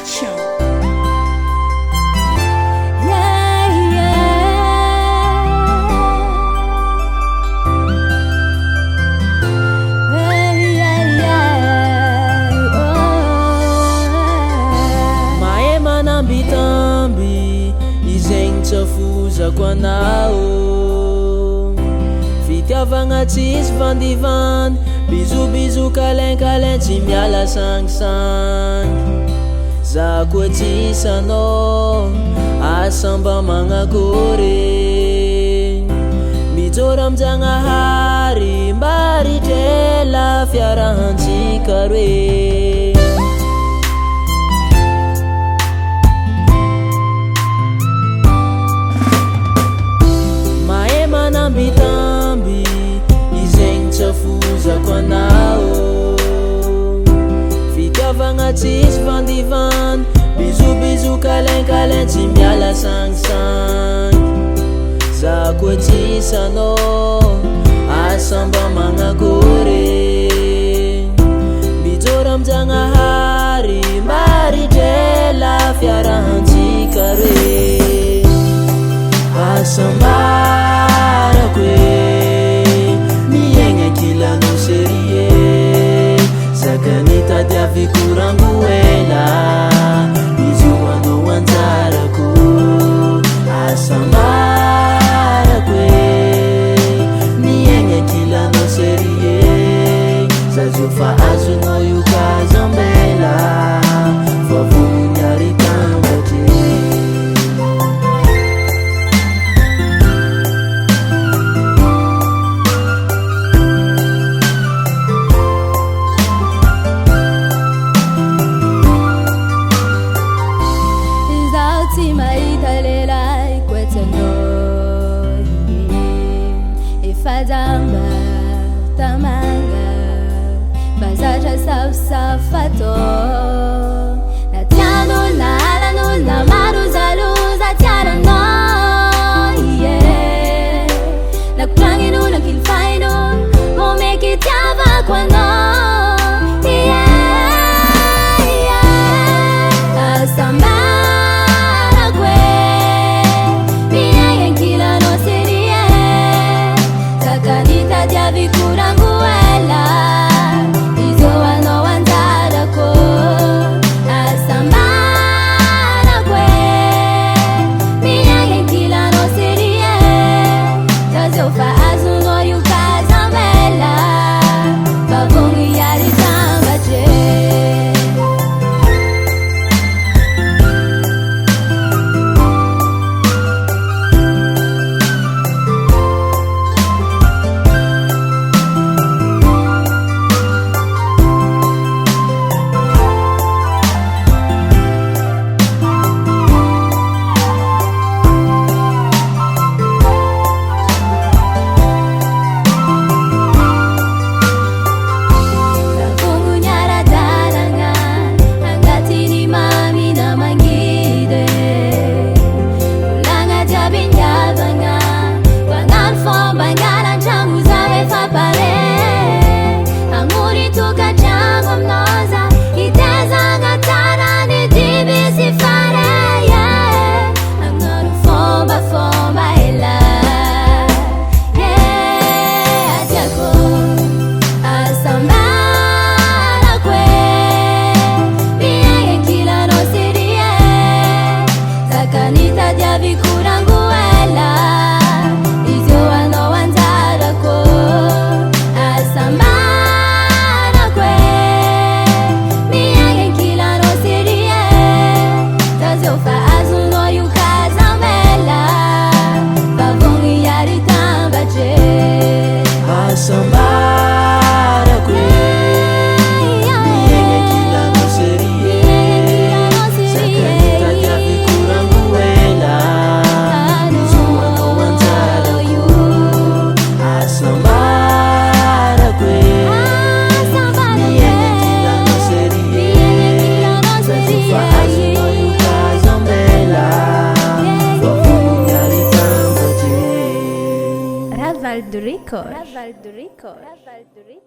Production. Bitambi izegny tsafozako anao fitiavagna tsisy vandivandy bizobizo kalain-kalain tsy miala sangisangy za koa tsisy anao asa mba magnakory mijoro am'Jagnahary mba ritrela fiarahantsika roe bitambi izegny tsafozako anao fitiavagna tsisy vandivandy bizobizo kalain-kalain tsy miala sangisangy za koa tsisy anao asa mba magnakory mijoro am'Jagnahary mba ritrela fiarahantsika roe asa mbarako miaigna kilanao serie zakany tadiaviko rango ela izy io anao anjarako asa mbarako miaigna kilanao serie zazo fa azonao io kazambela vavoniary tambatry Fazamba tamanga bazatra safato na tiano na alano na maruzaluza tiarano yeah na kuangino na kilfaino momeki tiava kwano yeah yeah asamba Ravaldo Record.